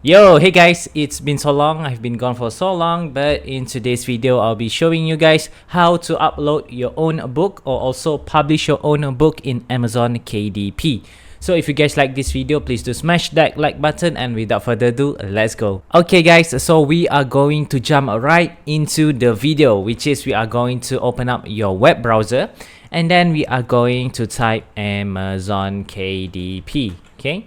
Yo, hey guys, it's been so long, I've been gone for so long, but in today's video, I'll be showing you guys how to upload your own book or also publish your own book in Amazon KDP. So if you guys like this video, please do smash that like button, and without further ado, let's go. Okay guys, so we are going to jump right into the video, which is we are going to open up your web browser and then we are going to type Amazon KDP, okay?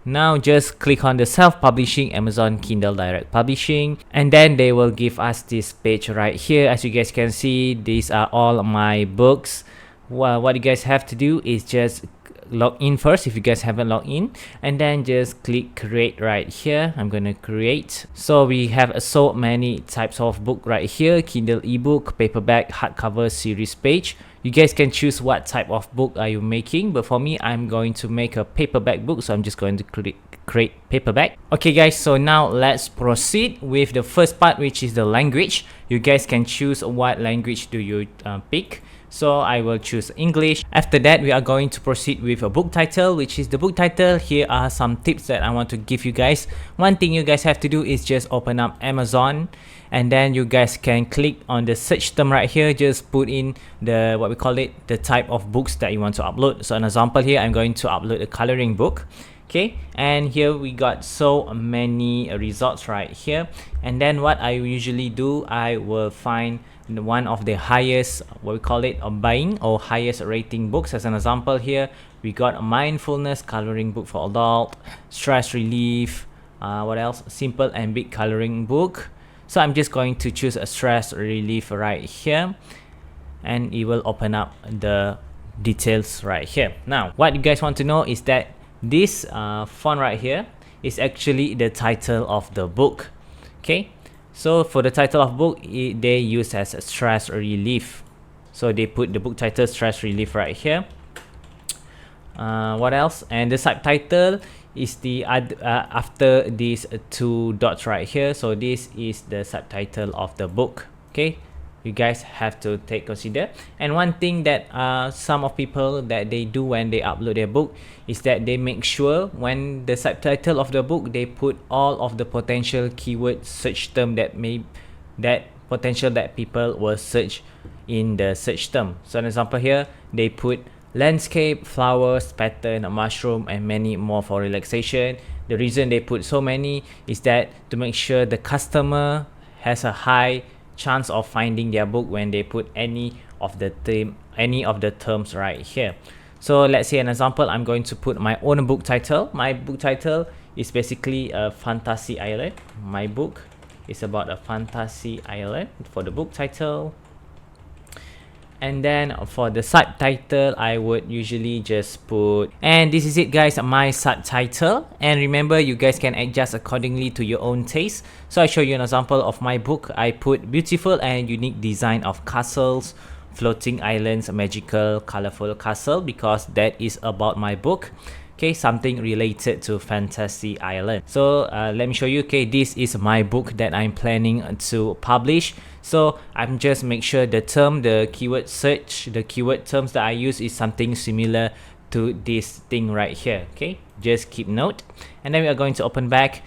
Now just click on the self-publishing Amazon Kindle Direct Publishing, and then they will give us this page right here. As you guys can see, these are all my books. Well, what you guys have to do is just log in first if you guys haven't logged in, and then just click create right here. I'm gonna create. So we have so many types of book right here: Kindle ebook, paperback, hardcover, series page. You guys can choose what type of book are you making, but for me, I'm going to make a paperback book, so I'm just going to create paperback. Okay guys, so now let's proceed with the first part, which is the language. You guys can choose what language do you pick. So I will choose English. After that, we are going to proceed with a book title, which is the book title. Here are some tips that I want to give you guys. One thing you guys have to do is just open up Amazon, and then you guys can click on the search term right here. Just put in the what we call it, the type of books that you want to upload. So an example here, I'm going to upload a coloring book. Okay, and here we got so many results right here. And then what I usually do, I will find one of the highest, what we call it, buying or highest rating books. As an example here, we got a mindfulness coloring book for adult, stress relief, what else, simple and big coloring book. So I'm just going to choose a stress relief right here, and it will open up the details right here. Now what you guys want to know is that this font right here is actually the title of the book. Okay, so for the title of book, they use as stress relief, so they put the book title stress relief right here. What else? And the subtitle is the after these two dots right here, so this is the subtitle of the book. Okay, you guys have to consider. And one thing that some of people that they do when they upload their book is that they make sure when the subtitle of the book, they put all of the potential keyword search term that potential that people will search in the search term. So an example here, they put landscape, flowers, pattern, mushroom, and many more for relaxation. The reason they put so many is that to make sure the customer has a high chance of finding their book when they put any of the terms right here. So let's say an example, I'm going to put my own book title. My book title is basically a fantasy island. My book is about a fantasy island for the book title. And then for the subtitle, I would usually just put, and this is it guys, my subtitle. And remember, you guys can adjust accordingly to your own taste. So I show you an example of my book. I put beautiful and unique design of castles, floating islands, magical colorful castle, because that is about my book. Okay, something related to fantasy island. So let me show you. Okay, this is my book that I'm planning to publish. So I'm just make sure the term, the keyword search, the keyword terms that I use is something similar to this thing right here. Okay, just keep note. And then we are going to open back,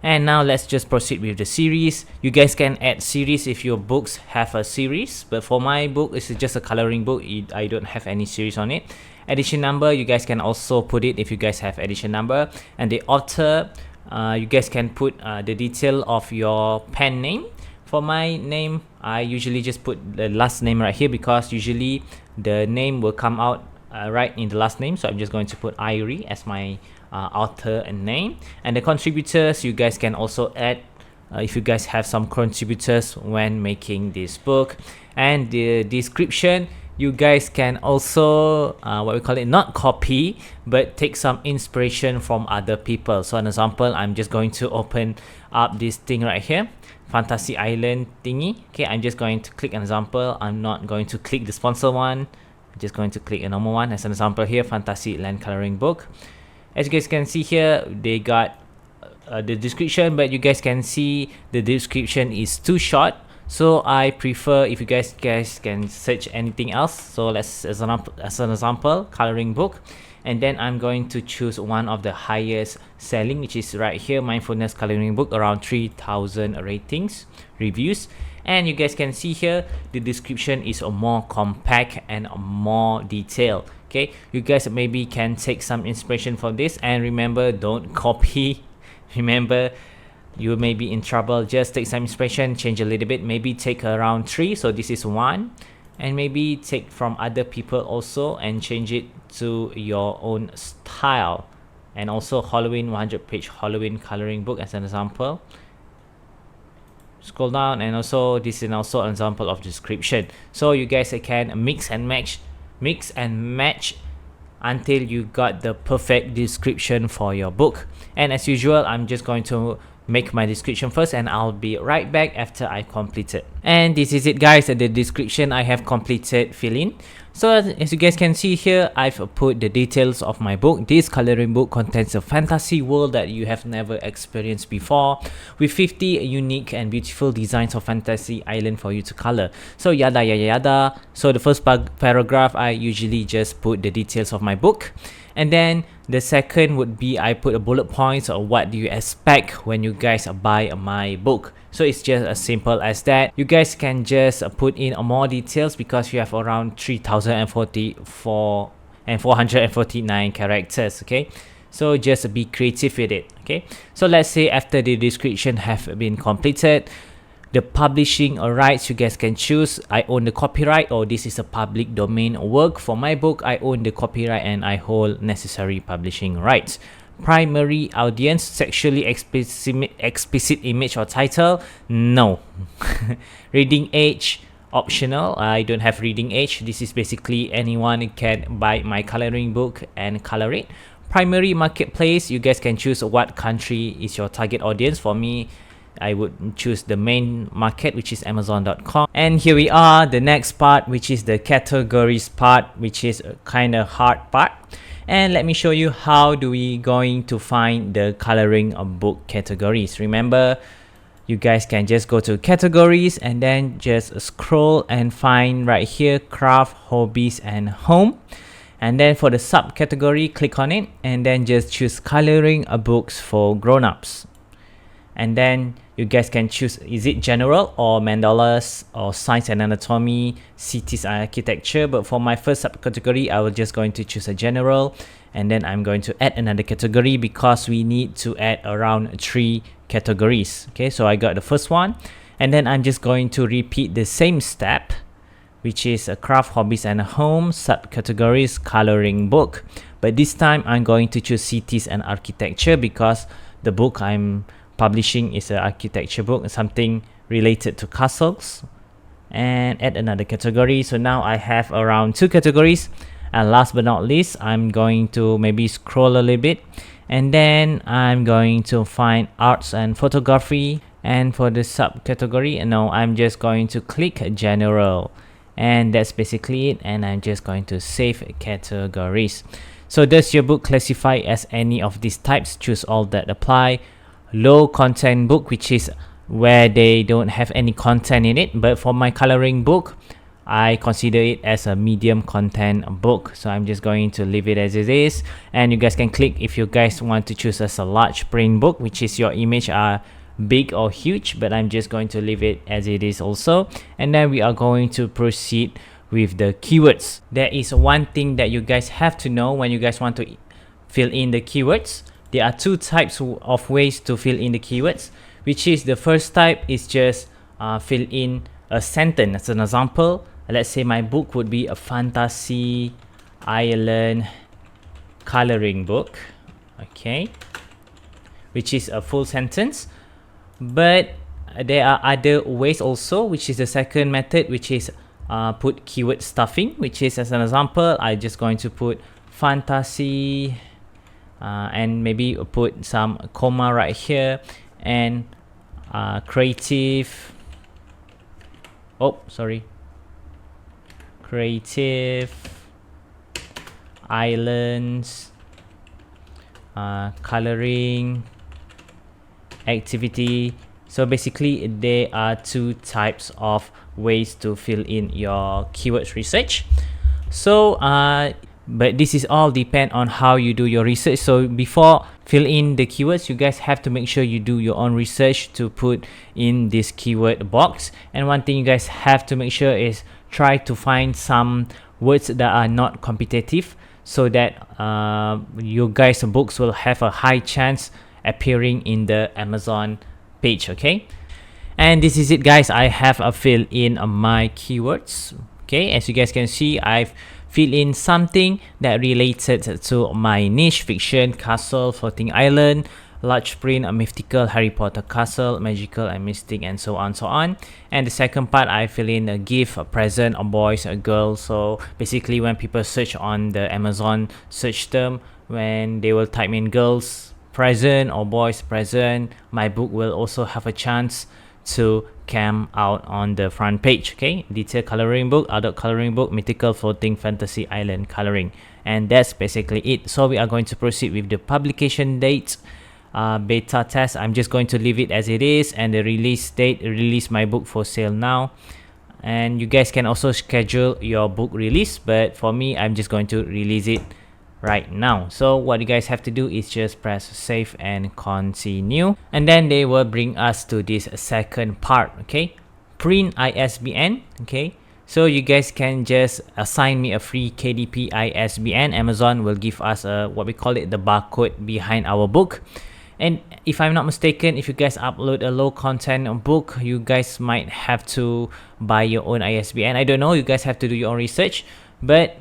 and now let's just proceed with the series. You guys can add series if your books have a series, but for my book, it's just a coloring book. I don't have any series on it. Edition number, you guys can also put it if you guys have edition number. And the author, you guys can put the detail of your pen name. For my name, I usually just put the last name right here, because usually the name will come out right in the last name. So I'm just going to put Irie as my author name. And the contributors, you guys can also add if you guys have some contributors when making this book. And the description, you guys can also what we call it, not copy, but take some inspiration from other people. So an example, I'm just going to open up this thing right here, fantasy island thingy. Okay, I'm just going to click an example. I'm not going to click the sponsor one, I'm just going to click a normal one. As an example here, fantasy land coloring book. As you guys can see here, they got the description, but you guys can see the description is too short. So I prefer if you guys can search anything else. So let's as an example, coloring book. and then I'm going to choose one of the highest selling, which is right here, mindfulness coloring book, around 3,000 ratings, reviews. And you guys can see here the description is more compact and more detailed. Okay, you guys maybe can take some inspiration from this, and remember, don't copy. Remember, you may be in trouble. Just take some inspiration, change a little bit, maybe take around 3, so this is 1, and maybe take from other people also and change it to your own style. And also Halloween, 100-page Halloween coloring book as an example. Scroll down, and also this is also an example of description, so you guys can mix and match until you got the perfect description for your book. And as usual, I'm just going to make my description first, and I'll be right back after I complete it. And this is it, guys, the description I have completed fill in. So as you guys can see here, I've put the details of my book. This coloring book contains a fantasy world that you have never experienced before, with 50 unique and beautiful designs of fantasy island for you to color. So yada yada yada. So the first paragraph, I usually just put the details of my book, and then the second would be I put a bullet points of what do you expect when you guys buy my book. So it's just as simple as that. You guys can just put in more details because you have around 3,044 and 449 characters. Okay, so just be creative with it. Okay, so let's say after the description have been completed, the publishing rights you guys can choose. I own the copyright, or this is a public domain work for my book. I own the copyright and I hold necessary publishing rights. Primary audience, sexually explicit image or title, no. Reading age, optional. I don't have reading age. This is basically anyone can buy my coloring book and color it. Primary marketplace, you guys can choose what country is your target audience. For me, I would choose the main market, which is Amazon.com. And here we are, the next part, which is the categories part, which is a kind of hard part. And let me show you how do we going to find the coloring book categories. Remember, you guys can just go to categories and then just scroll and find right here craft, hobbies, and home. And then for the subcategory, click on it and then just choose coloring books for grown-ups. And then you guys can choose, is it general or mandalas or science and anatomy, cities and architecture. But for my first subcategory, I will just going to choose a general, and then I'm going to add another category because we need to add around 3 categories. Okay, so I got the first one, and then I'm just going to repeat the same step, which is a craft, hobbies, and home, subcategories, coloring book. But this time I'm going to choose cities and architecture because the book I'm publishing is an architecture book, something related to castles. And add another category. So now I have around 2 categories. And last but not least, I'm going to maybe scroll a little bit, and then I'm going to find arts and photography. And for the subcategory, no, I'm just going to click general, and that's basically it. And I'm just going to save categories. So does your book classify as any of these types? Choose all that apply. Low content book, which is where they don't have any content in it, but for my coloring book, I consider it as a medium content book. So I'm just going to leave it as it is, and you guys can click if you guys want to choose as a large print book, which is your image are big or huge, but I'm just going to leave it as it is also. And then we are going to proceed with the keywords. There is one thing that you guys have to know when you guys want to fill in the keywords. There are 2 types of ways to fill in the keywords, which is the first type is just fill in a sentence. As an example, let's say my book would be a fantasy island coloring book, okay, which is a full sentence. But there are other ways also, which is the second method, which is put keyword stuffing, which is, as an example, I just going to put fantasy and maybe put some comma right here, and creative islands coloring activity. So basically there are 2 types of ways to fill in your keywords research. So but this is all depend on how you do your research. So before fill in the keywords, you guys have to make sure you do your own research to put in this keyword box. And one thing you guys have to make sure is try to find some words that are not competitive, so that your guys' books will have a high chance appearing in the Amazon page. Okay, and this is it, guys. I have filled in my keywords. Okay, as you guys can see, I've filled in something that related to my niche: fiction, castle, floating island, large print, a mythical, Harry Potter castle, magical and mystic, and so on, so on. And the second part, I fill in a gift, a present, a boys, a girl. So basically, when people search on the Amazon search term, when they will type in girls present or boys present, my book will also have a chance to come out on the front page. Okay, detail coloring book, adult coloring book, mythical, floating, fantasy island coloring, and that's basically it. So we are going to proceed with the publication date. Beta test, I'm just going to leave it as it is, and the release date, release my book for sale now. And you guys can also schedule your book release, but for me, I'm just going to release it right now. So what you guys have to do is just press save and continue, and then they will bring us to this second part. Okay, print ISBN. Okay, so you guys can just assign me a free KDP ISBN. Amazon will give us what we call it, the barcode behind our book. And if I'm not mistaken, if you guys upload a low content book, you guys might have to buy your own ISBN. I don't know, you guys have to do your own research, but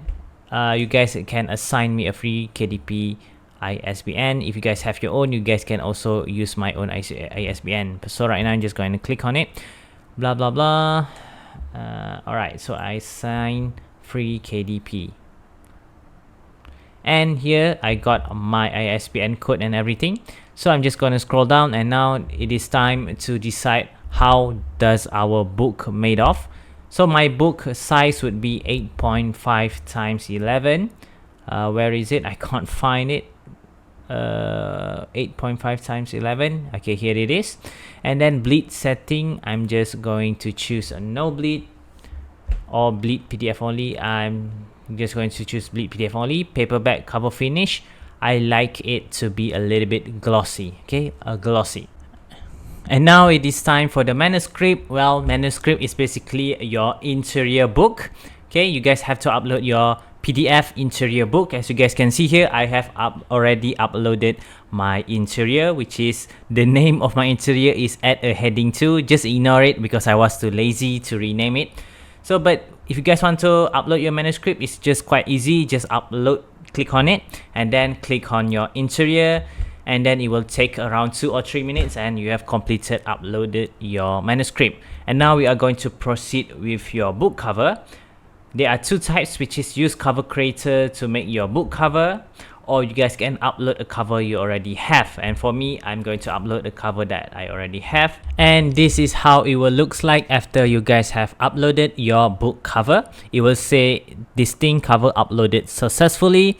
you guys can assign me a free KDP ISBN. If you guys have your own, you guys can also use my own ISBN. So right now I'm just going to click on it, blah blah blah. Alright, so I assign free KDP, and here I got my ISBN code and everything. So I'm just going to scroll down, and now it is time to decide how does our book made of. So my book size would be 8.5 times 11. Where is it? I can't find it. 8.5 times 11. Okay, here it is. And then bleed setting, I'm just going to choose a no bleed or bleed PDF only. I'm just going to choose bleed PDF only. Paperback cover finish, I like it to be a little bit glossy. Okay, glossy. And now it is time for the manuscript. Well, manuscript is basically your interior book. Okay, you guys have to upload your PDF interior book. As you guys can see here, I have already uploaded my interior, which is the name of my interior is add a heading 2. Just ignore it because I was too lazy to rename it. So, but if you guys want to upload your manuscript, it's just quite easy. Just upload, click on it, and then click on your interior, and then it will take around 2 or 3 minutes, and you have completed uploaded your manuscript. And now we are going to proceed with your book cover. There are two types, which is use cover creator to make your book cover, or you guys can upload a cover you already have. And for me, I'm going to upload a cover that I already have, and this is how it will looks like after you guys have uploaded your book cover. It will say this thing cover uploaded successfully.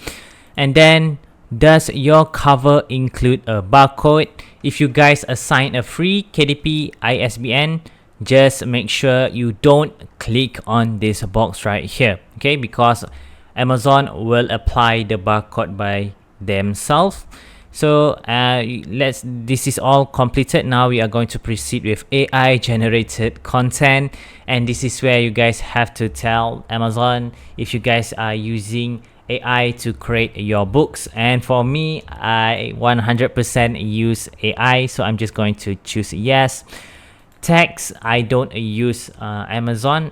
And then, does your cover include a barcode? If you guys assign a free KDP ISBN, just make sure you don't click on this box right here, okay, because Amazon will apply the barcode by themselves. So this is all completed. Now we are going to proceed with AI generated content, and this is where you guys have to tell Amazon if you guys are using AI to create your books. And for me, I 100% use AI, so I'm just going to choose yes. Text, I don't use Amazon.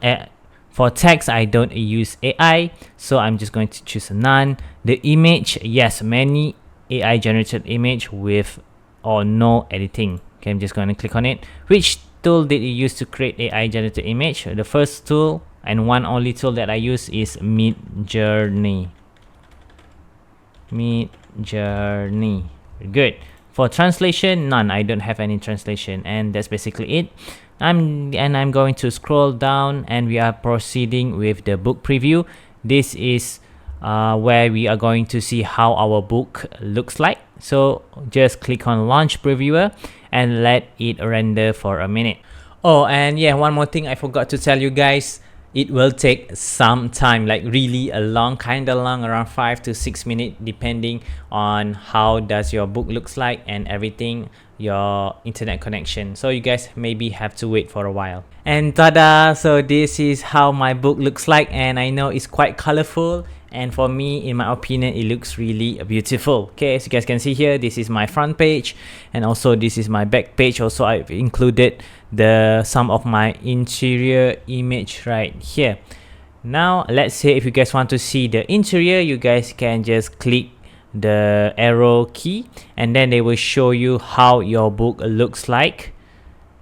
For text, I don't use AI, so I'm just going to choose none. The image, yes, many AI generated image with or no editing. Okay, I'm just going to click on it. Which tool did you use to create AI generated image? The first tool and one only tool that I use is Midjourney. Midjourney. Good. For translation, none. I don't have any translation, and that's basically it. I'm going to scroll down, and we are proceeding with the book preview. This is where we are going to see how our book looks like. So just click on launch previewer and let it render for a minute. Oh, and yeah, one more thing I forgot to tell you guys. it will take some time, like really a long, kind of long, around 5 to 6 minutes, depending on how does your book looks like and everything, your internet connection. So you guys maybe have to wait for a while. And tada, so this is how my book looks like, and I know it's quite colorful, and for me, in my opinion, it looks really beautiful. Okay, as you guys can see here, this is my front page, and also this is my back page. Also, I've included some of my interior image right here. Now let's say if you guys want to see the interior, you guys can just click the arrow key, and then they will show you how your book looks like,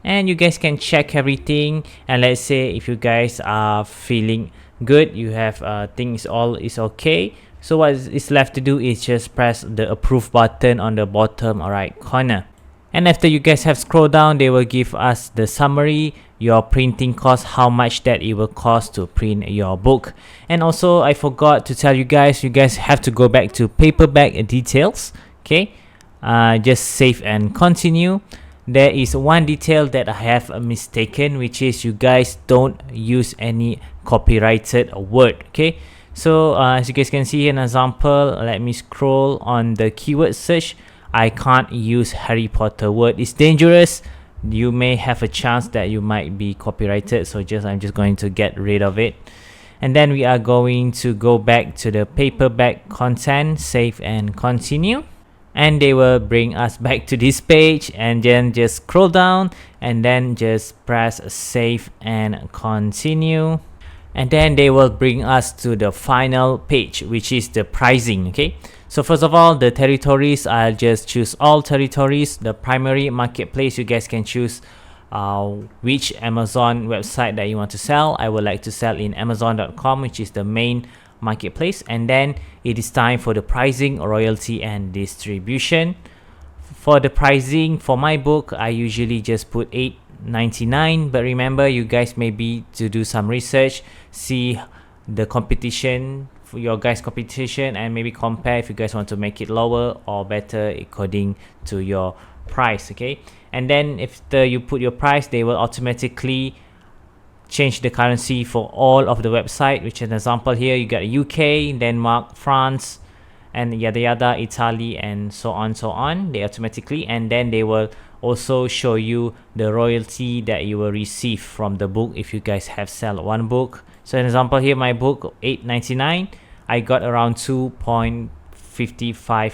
and you guys can check everything. And let's say if you guys are feeling good, you have things all is okay, so what is left to do is just press the approve button on the bottom right corner. And after you guys have scrolled down, they will give us the summary, your printing cost, how much that it will cost to print your book. And also I forgot to tell you guys have to go back to paperback details. Okay, just save and continue. There is one detail that I have mistaken, which is you guys don't use any copyrighted word. Okay, so as you guys can see, an example, let me scroll on the keyword search. I can't use Harry Potter word, it's dangerous. You may have a chance that you might be copyrighted, so I'm just going to get rid of it. And then we are going to go back to the paperback content, save and continue, and they will bring us back to this page, and then just scroll down and then just press save and continue, and then they will bring us to the final page, which is the pricing. Okay, so first of all, the territories, I'll just choose all territories. The primary marketplace, you guys can choose which Amazon website that you want to sell. I would like to sell in Amazon.com, which is the main marketplace. And then it is time for the pricing, royalty and distribution. For the pricing for my book, I usually just put $8.99, but remember, you guys maybe to do some research, see the competition, for your guys competition, and maybe compare if you guys want to make it lower or better according to your price. Okay, and then if you put your price, they will automatically change the currency for all of the website, which is an example here. You got UK, Denmark, France, and yada yada, Italy, and so on. They automatically, and then they will also show you the royalty that you will receive from the book if you guys have sell one book. So an example here, my book $8.99, I got around 2.55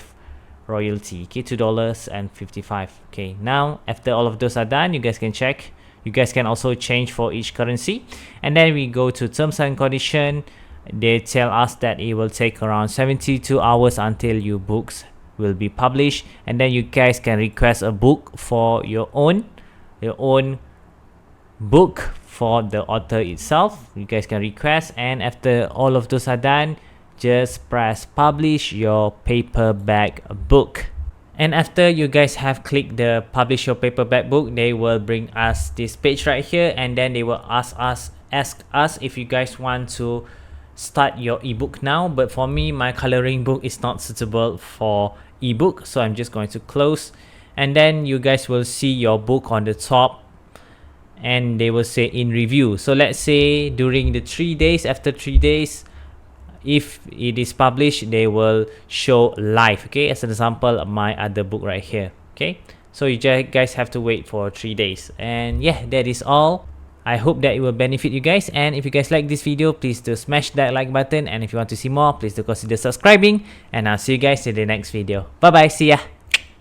royalty. Okay, $2.55. Okay, now after all of those are done, you guys can check. You guys can also change for each currency, and then we go to terms and condition. They tell us that it will take around 72 hours until your books will be published, and then you guys can request a book for your own book for the author itself. You guys can request, and after all of those are done, just press publish your paperback book. And after you guys have clicked the publish your paperback book, they will bring us this page right here, and then they will ask us if you guys want to start your ebook now. But for me, my coloring book is not suitable for ebook, so I'm just going to close. And then you guys will see your book on the top, and they will say in review. So let's say during the 3 days, after 3 days, if it is published, they will show live. Okay, as an example, my other book right here. Okay, so you guys have to wait for 3 days. And yeah, that is all. I hope that it will benefit you guys, and if you guys like this video, please do smash that like button, and if you want to see more, please do consider subscribing, and I'll see you guys in the next video. Bye bye, see ya.